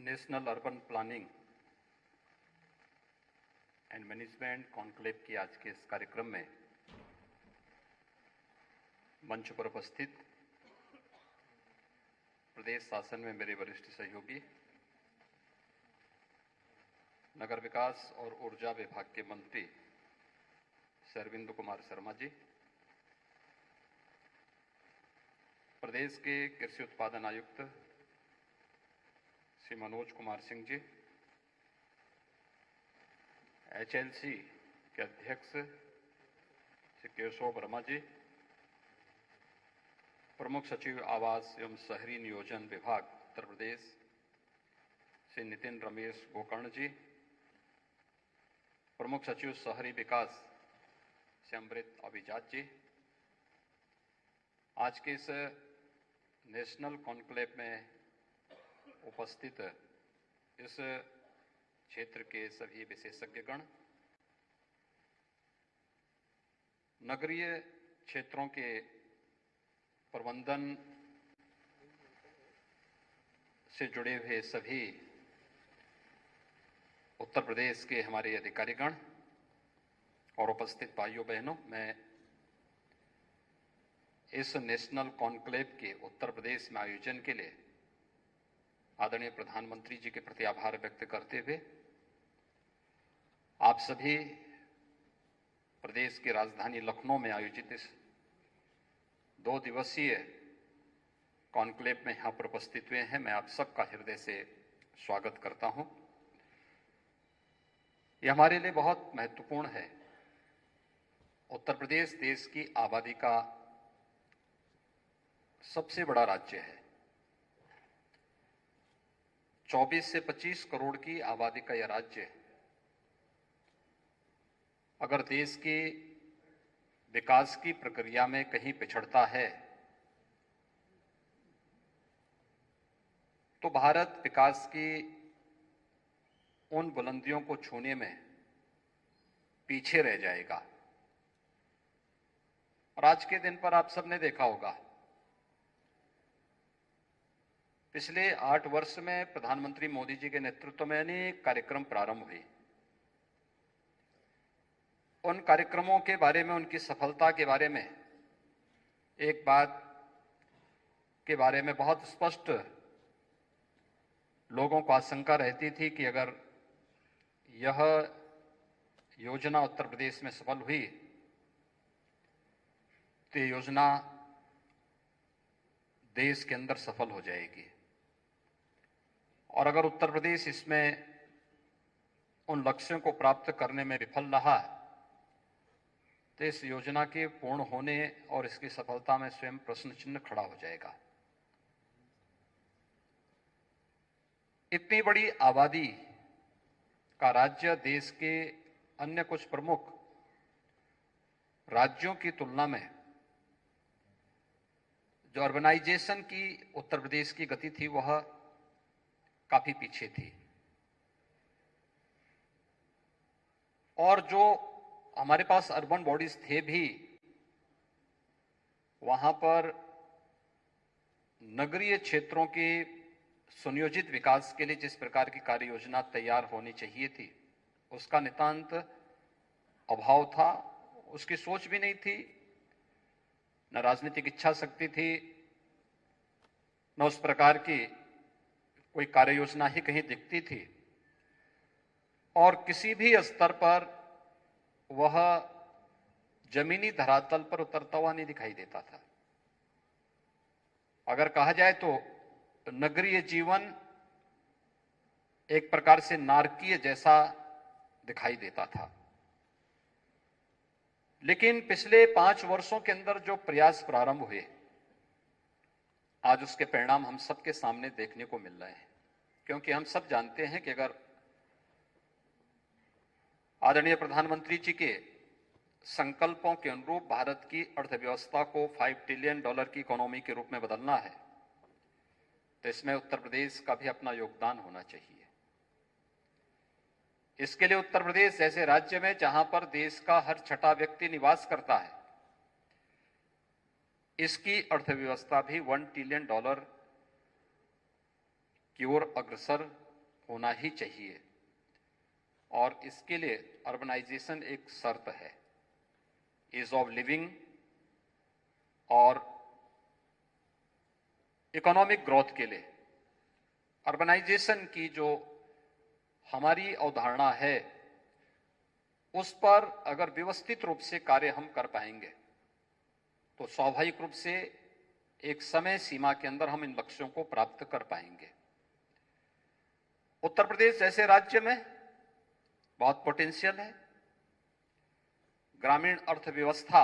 National urban planning and management conclave की आज के इस कार्यक्रम में मंच पर उपस्थित प्रदेश शासन में मेरे वरिष्ठ सहयोगी, नगर विकास और ऊर्जा विभाग के मंत्री श्री अरविंद कुमार शर्मा जी, प्रदेश के कृषि उत्पादन आयुक्त श्री मनोज कुमार सिंह जी, एचएलसी के अध्यक्ष श्री केशव वर्मा जी, प्रमुख सचिव आवास एवं शहरी नियोजन विभाग उत्तर प्रदेश श्री नितिन रमेश गोकर्ण जी, प्रमुख सचिव शहरी विकास श्री अमृत अभिजात जी, आज के इस नेशनल कॉन्क्लेव में उपस्थित इस क्षेत्र के सभी विशेषज्ञगण, नगरीय क्षेत्रों के प्रबंधन से जुड़े हुए सभी उत्तर प्रदेश के हमारे अधिकारीगण और उपस्थित भाइयों बहनों, मैं इस नेशनल कॉन्क्लेव के उत्तर प्रदेश में आयोजन के लिए आदरणीय प्रधानमंत्री जी के प्रति आभार व्यक्त करते हुए आप सभी प्रदेश की राजधानी लखनऊ में आयोजित इस 2 दिवसीय कॉन्क्लेव में यहां पर उपस्थित हुए हैं। मैं आप सबका हृदय से स्वागत करता हूं। यह हमारे लिए बहुत महत्वपूर्ण है। उत्तर प्रदेश देश की आबादी का सबसे बड़ा राज्य है। 24 से 25 करोड़ की आबादी का यह राज्य अगर देश की विकास की प्रक्रिया में कहीं पिछड़ता है तो भारत विकास की उन बुलंदियों को छूने में पीछे रह जाएगा। और आज के दिन पर आप सबने देखा होगा, पिछले 8 वर्ष में प्रधानमंत्री मोदी जी के नेतृत्व में अनेक कार्यक्रम प्रारंभ हुए। उन कार्यक्रमों के बारे में, उनकी सफलता के बारे में एक बात के बारे में बहुत स्पष्ट लोगों को आशंका रहती थी कि अगर यह योजना उत्तर प्रदेश में सफल हुई तो ये योजना देश के अंदर सफल हो जाएगी, और अगर उत्तर प्रदेश इसमें उन लक्ष्यों को प्राप्त करने में विफल रहा तो इस योजना के पूर्ण होने और इसकी सफलता में स्वयं प्रश्न चिन्ह खड़ा हो जाएगा। इतनी बड़ी आबादी का राज्य देश के अन्य कुछ प्रमुख राज्यों की तुलना में जो अर्बनाइजेशन की उत्तर प्रदेश की गति थी वह काफी पीछे थी, और जो हमारे पास अर्बन बॉडीज थे भी वहां पर नगरीय क्षेत्रों के सुनियोजित विकास के लिए जिस प्रकार की कार्य योजना तैयार होनी चाहिए थी उसका नितांत अभाव था। उसकी सोच भी नहीं थी, न राजनीतिक इच्छा शक्ति थी, न उस प्रकार की कोई कार्य योजना ही कहीं दिखती थी, और किसी भी स्तर पर वह जमीनी धरातल पर उतरता हुआ नहीं दिखाई देता था। अगर कहा जाए तो नगरीय जीवन एक प्रकार से नारकीय जैसा दिखाई देता था। लेकिन पिछले 5 वर्षों के अंदर जो प्रयास प्रारंभ हुए, आज उसके परिणाम हम सबके सामने देखने को मिल रहे हैं। क्योंकि हम सब जानते हैं कि अगर आदरणीय प्रधानमंत्री जी के संकल्पों के अनुरूप भारत की अर्थव्यवस्था को $5 ट्रिलियन की इकोनॉमी के रूप में बदलना है तो इसमें उत्तर प्रदेश का भी अपना योगदान होना चाहिए। इसके लिए उत्तर प्रदेश जैसे राज्य में जहां पर देश का हर छठा व्यक्ति निवास करता है, इसकी अर्थव्यवस्था भी $1 ट्रिलियन की ओर अग्रसर होना ही चाहिए और इसके लिए अर्बनाइजेशन एक शर्त है। ईज ऑफ लिविंग और इकोनॉमिक ग्रोथ के लिए अर्बनाइजेशन की जो हमारी अवधारणा है उस पर अगर व्यवस्थित रूप से कार्य हम कर पाएंगे तो स्वाभाविक रूप से एक समय सीमा के अंदर हम इन लक्ष्यों को प्राप्त कर पाएंगे। उत्तर प्रदेश जैसे राज्य में बहुत पोटेंशियल है। ग्रामीण अर्थव्यवस्था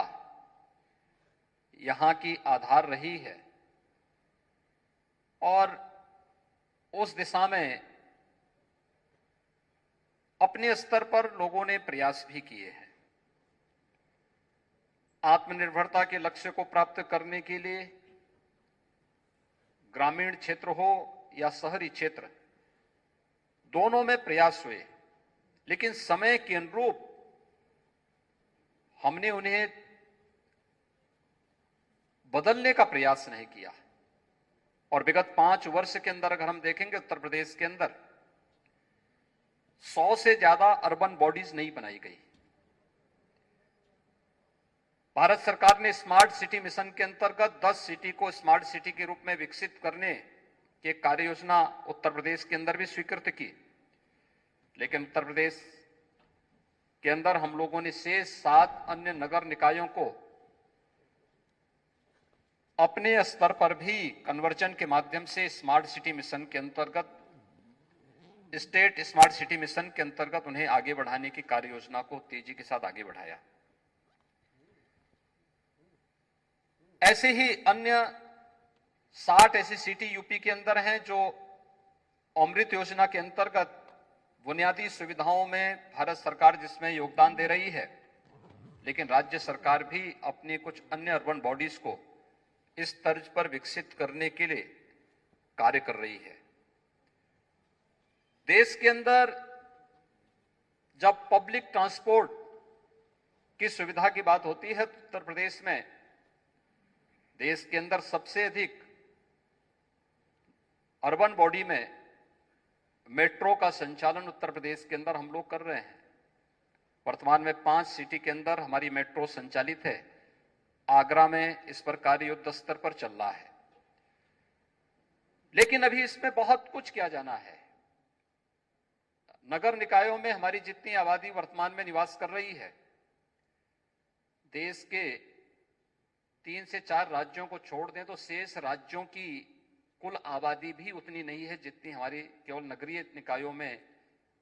यहां की आधार रही है और उस दिशा में अपने स्तर पर लोगों ने प्रयास भी किए हैं। आत्मनिर्भरता के लक्ष्य को प्राप्त करने के लिए ग्रामीण क्षेत्र हो या शहरी क्षेत्र, दोनों में प्रयास हुए, लेकिन समय के अनुरूप हमने उन्हें बदलने का प्रयास नहीं किया। और विगत 5 वर्ष के अंदर अगर हम देखेंगे उत्तर प्रदेश के अंदर 100 से ज्यादा अर्बन बॉडीज नहीं बनाई गई। भारत सरकार ने स्मार्ट सिटी मिशन के अंतर्गत 10 सिटी को स्मार्ट सिटी के रूप में विकसित करने की कार्य योजना उत्तर प्रदेश के अंदर भी स्वीकृत की, लेकिन उत्तर प्रदेश के अंदर हम लोगों ने शेष 7 अन्य नगर निकायों को अपने स्तर पर भी कन्वर्जन के माध्यम से स्मार्ट सिटी मिशन के अंतर्गत, स्टेट स्मार्ट सिटी मिशन के अंतर्गत उन्हें आगे बढ़ाने की कार्य योजना को तेजी के साथ आगे बढ़ाया। ऐसे ही अन्य 60 ऐसी सिटी यूपी के अंदर हैं जो अमृत योजना के अंतर्गत बुनियादी सुविधाओं में भारत सरकार जिसमें योगदान दे रही है, लेकिन राज्य सरकार भी अपने कुछ अन्य अर्बन बॉडीज को इस तर्ज पर विकसित करने के लिए कार्य कर रही है। देश के अंदर जब पब्लिक ट्रांसपोर्ट की सुविधा की बात होती है तो उत्तर प्रदेश में देश के अंदर सबसे अधिक अर्बन बॉडी में मेट्रो का संचालन उत्तर प्रदेश के अंदर हम लोग कर रहे हैं। वर्तमान में 5 सिटी के अंदर हमारी मेट्रो संचालित है। आगरा में इस पर कार्य युद्ध स्तर पर चल रहा है, लेकिन अभी इसमें बहुत कुछ किया जाना है। नगर निकायों में हमारी जितनी आबादी वर्तमान में निवास कर रही है, देश के 3 से 4 राज्यों को छोड़ दें तो शेष राज्यों की कुल आबादी भी उतनी नहीं है जितनी हमारी केवल नगरीय निकायों में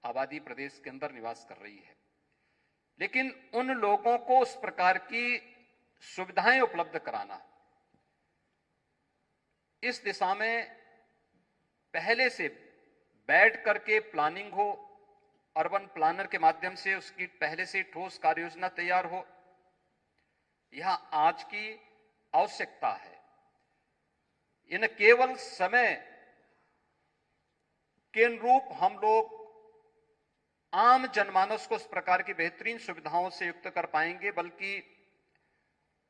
आबादी प्रदेश के अंदर निवास कर रही है। लेकिन उन लोगों को उस प्रकार की सुविधाएं उपलब्ध कराना, इस दिशा में पहले से बैठ करके प्लानिंग हो, अर्बन प्लानर के माध्यम से उसकी पहले से ठोस कार्य योजना तैयार हो, यह आज की आवश्यकता है। इन केवल समय के अनुरूप हम लोग आम जनमानस को इस प्रकार की बेहतरीन सुविधाओं से युक्त कर पाएंगे, बल्कि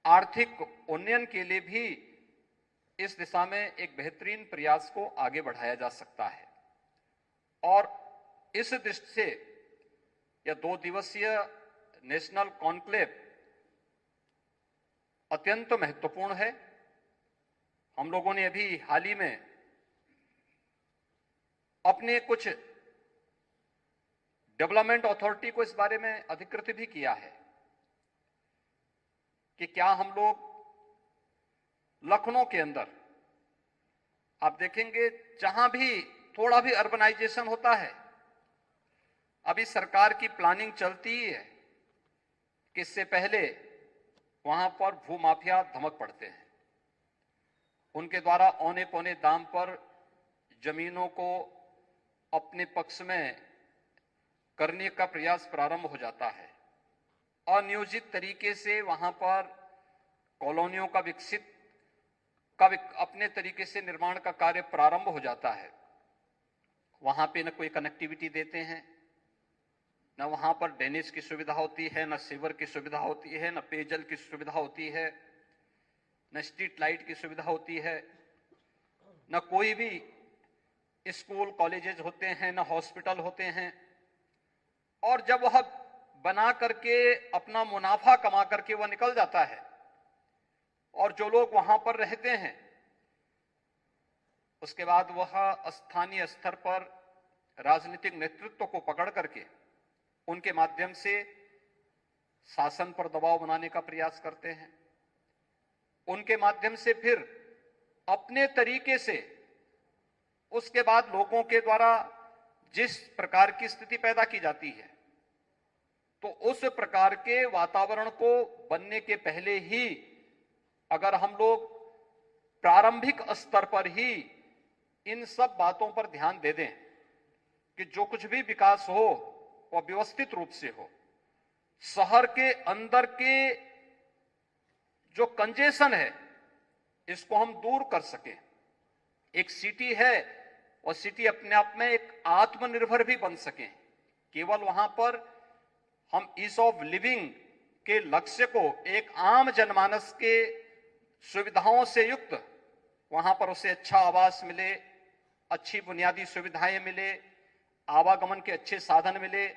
आर्थिक उन्नयन के लिए भी इस दिशा में एक बेहतरीन प्रयास को आगे बढ़ाया जा सकता है। और इस दृष्टि से यह 2 दिवसीय नेशनल कॉन्क्लेव अत्यंत महत्वपूर्ण है। हम लोगों ने अभी हाल ही में अपने कुछ डेवलपमेंट अथॉरिटी को इस बारे में अधिकृत भी किया है कि क्या हम लोग लखनऊ के अंदर, आप देखेंगे जहां भी थोड़ा भी अर्बनाइजेशन होता है, अभी सरकार की प्लानिंग चलती ही है कि इससे पहले वहां पर भूमाफिया धमक पड़ते हैं। उनके द्वारा औने पौने दाम पर जमीनों को अपने पक्ष में करने का प्रयास प्रारंभ हो जाता है। अनियोजित तरीके से वहां पर कॉलोनियों का अपने तरीके से निर्माण का कार्य प्रारंभ हो जाता है। वहां पे न कोई कनेक्टिविटी देते हैं, न वहां पर ड्रेनेज की सुविधा होती है, न सीवर की सुविधा होती है, न पेयजल की सुविधा होती है, न स्ट्रीट लाइट की सुविधा होती है, न कोई भी स्कूल कॉलेजेस होते हैं, न हॉस्पिटल होते हैं। और जब वह बना करके अपना मुनाफा कमा करके वह निकल जाता है और जो लोग वहां पर रहते हैं, उसके बाद वह स्थानीय स्तर पर राजनीतिक नेतृत्व को पकड़ करके उनके माध्यम से शासन पर दबाव बनाने का प्रयास करते हैं। उनके माध्यम से फिर अपने तरीके से उसके बाद लोगों के द्वारा जिस प्रकार की स्थिति पैदा की जाती है, तो उस प्रकार के वातावरण को बनने के पहले ही अगर हम लोग प्रारंभिक स्तर पर ही इन सब बातों पर ध्यान दे दें कि जो कुछ भी विकास हो वह व्यवस्थित रूप से हो, शहर के अंदर के जो कंजेशन है इसको हम दूर कर सकें। एक सिटी है और सिटी अपने आप में एक आत्मनिर्भर भी बन सके। केवल वहां पर हम ईज ऑफ लिविंग के लक्ष्य को एक आम जनमानस के सुविधाओं से युक्त वहां पर उसे अच्छा आवास मिले, अच्छी बुनियादी सुविधाएं मिले, आवागमन के अच्छे साधन मिले,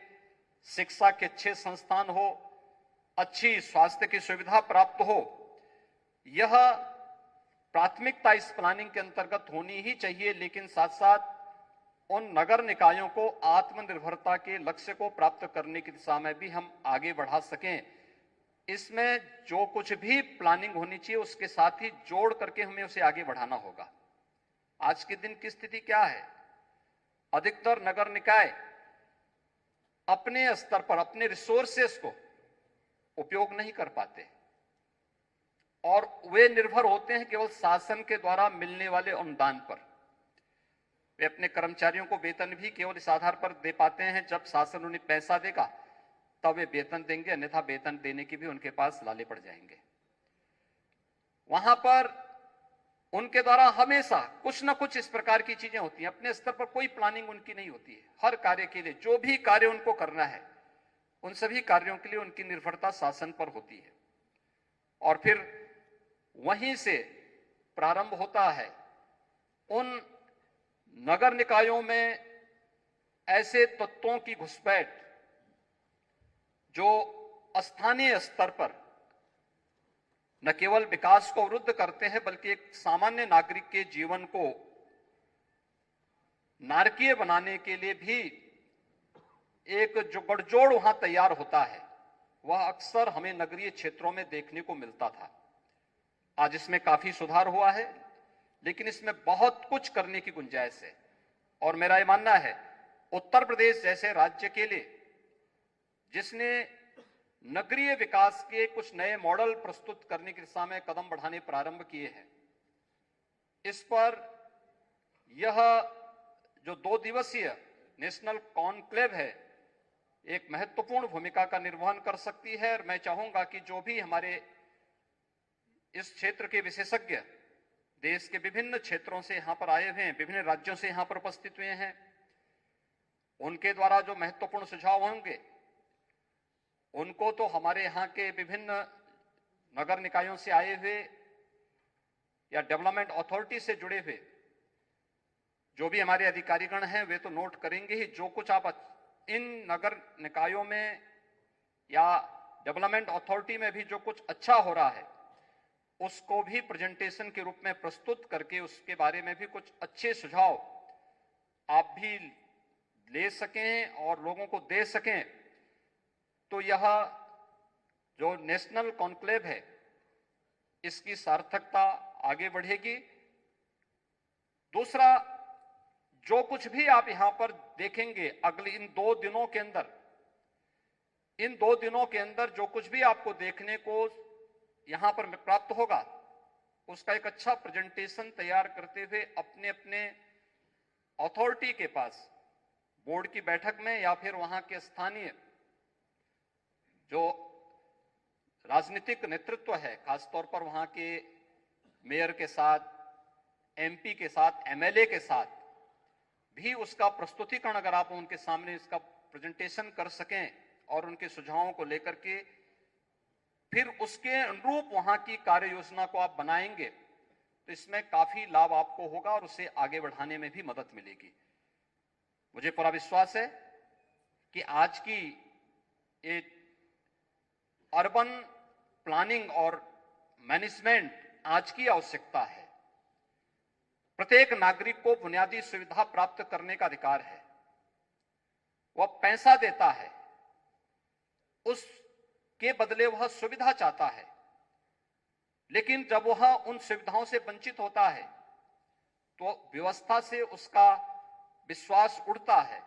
शिक्षा के अच्छे संस्थान हो, अच्छी स्वास्थ्य की सुविधा प्राप्त हो, यह प्राथमिकता इस प्लानिंग के अंतर्गत होनी ही चाहिए। लेकिन साथ साथ उन नगर निकायों को आत्मनिर्भरता के लक्ष्य को प्राप्त करने की दिशा में भी हम आगे बढ़ा सकें। इसमें जो कुछ भी प्लानिंग होनी चाहिए उसके साथ ही जोड़ करके हमें उसे आगे बढ़ाना होगा। आज के दिन की स्थिति क्या है? अधिकतर नगर निकाय अपने स्तर पर अपने रिसोर्सेस को उपयोग नहीं कर पाते और वे निर्भर होते हैं केवल शासन के द्वारा मिलने वाले अनुदान पर। वे अपने कर्मचारियों को वेतन भी केवल इस आधार पर दे पाते हैं जब शासन उन्हें पैसा देगा तब वे वेतन देंगे, अन्यथा वेतन देने के भी उनके पास लाले पड़ जाएंगे। वहां पर उनके द्वारा हमेशा कुछ ना कुछ इस प्रकार की चीजें होती हैं। अपने स्तर पर कोई प्लानिंग उनकी नहीं होती है। हर कार्य के लिए जो भी कार्य उनको करना है उन सभी कार्यों के लिए उनकी निर्भरता शासन पर होती है और फिर वहीं से प्रारंभ होता है। उन नगर निकायों में ऐसे तत्वों की घुसपैठ जो स्थानीय स्तर पर न केवल विकास को अवरुद्ध करते हैं बल्कि एक सामान्य नागरिक के जीवन को नारकीय बनाने के लिए भी एक जो गठजोड़ वहां तैयार होता है वह अक्सर हमें नगरीय क्षेत्रों में देखने को मिलता था। आज इसमें काफी सुधार हुआ है लेकिन इसमें बहुत कुछ करने की गुंजाइश है और मेरा यह मानना है उत्तर प्रदेश जैसे राज्य के लिए जिसने नगरीय विकास के कुछ नए मॉडल प्रस्तुत करने की दिशा में कदम बढ़ाने प्रारंभ किए हैं, इस पर यह जो 2 दिवसीय नेशनल कॉन्क्लेव है एक महत्वपूर्ण भूमिका का निर्वहन कर सकती है। और मैं चाहूंगा कि जो भी हमारे इस क्षेत्र के विशेषज्ञ देश के विभिन्न क्षेत्रों से यहां पर आए हुए हैं, विभिन्न राज्यों से यहां पर उपस्थित हुए हैं, उनके द्वारा जो महत्वपूर्ण सुझाव होंगे उनको तो हमारे यहां के विभिन्न नगर निकायों से आए हुए या डेवलपमेंट अथॉरिटी से जुड़े हुए जो भी हमारे अधिकारीगण हैं वे तो नोट करेंगे ही। जो कुछ आप इन नगर निकायों में या डेवलपमेंट अथॉरिटी में भी जो कुछ अच्छा हो रहा है उसको भी प्रेजेंटेशन के रूप में प्रस्तुत करके उसके बारे में भी कुछ अच्छे सुझाव आप भी ले सकें और लोगों को दे सकें, तो यह जो नेशनल कॉन्क्लेव है इसकी सार्थकता आगे बढ़ेगी। दूसरा, जो कुछ भी आप यहां पर देखेंगे अगले इन 2 दिनों के अंदर जो कुछ भी आपको देखने को यहां पर प्राप्त होगा उसका एक अच्छा प्रेजेंटेशन तैयार करते हुए अपने अपने अथॉरिटी के पास बोर्ड की बैठक में या फिर वहां के स्थानीय जो राजनीतिक नेतृत्व है, खासतौर पर वहां के मेयर के साथ, एमपी के साथ, एमएलए के साथ भी उसका प्रस्तुतिकरण अगर आप उनके सामने इसका प्रेजेंटेशन कर सकें और उनके सुझावों को लेकर के फिर उसके अनुरूप वहां की कार्य योजना को आप बनाएंगे तो इसमें काफी लाभ आपको होगा और उसे आगे बढ़ाने में भी मदद मिलेगी। मुझे पूरा विश्वास है कि आज की ये अर्बन प्लानिंग और मैनेजमेंट आज की आवश्यकता है। प्रत्येक नागरिक को बुनियादी सुविधा प्राप्त करने का अधिकार है। वह पैसा देता है, उसके बदले वह सुविधा चाहता है, लेकिन जब वह उन सुविधाओं से वंचित होता है तो व्यवस्था से उसका विश्वास उड़ता है,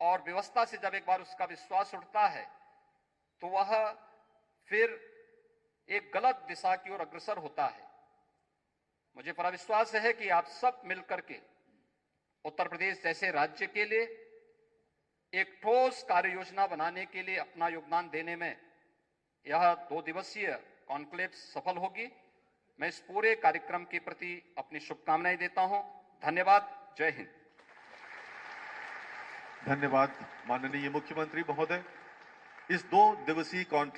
और व्यवस्था से जब एक बार उसका विश्वास उड़ता है तो वह फिर एक गलत दिशा की ओर अग्रसर होता है। मुझे पूरा विश्वास है कि आप सब मिलकर के उत्तर प्रदेश जैसे राज्य के लिए एक ठोस कार्य योजना बनाने के लिए अपना योगदान देने में यह 2 दिवसीय कॉन्क्लेव सफल होगी। मैं इस पूरे कार्यक्रम के प्रति अपनी शुभकामनाएं देता हूं। धन्यवाद। जय हिंद। धन्यवाद माननीय मुख्यमंत्री महोदय। इस 2 दिवसीय कॉन्क्लेव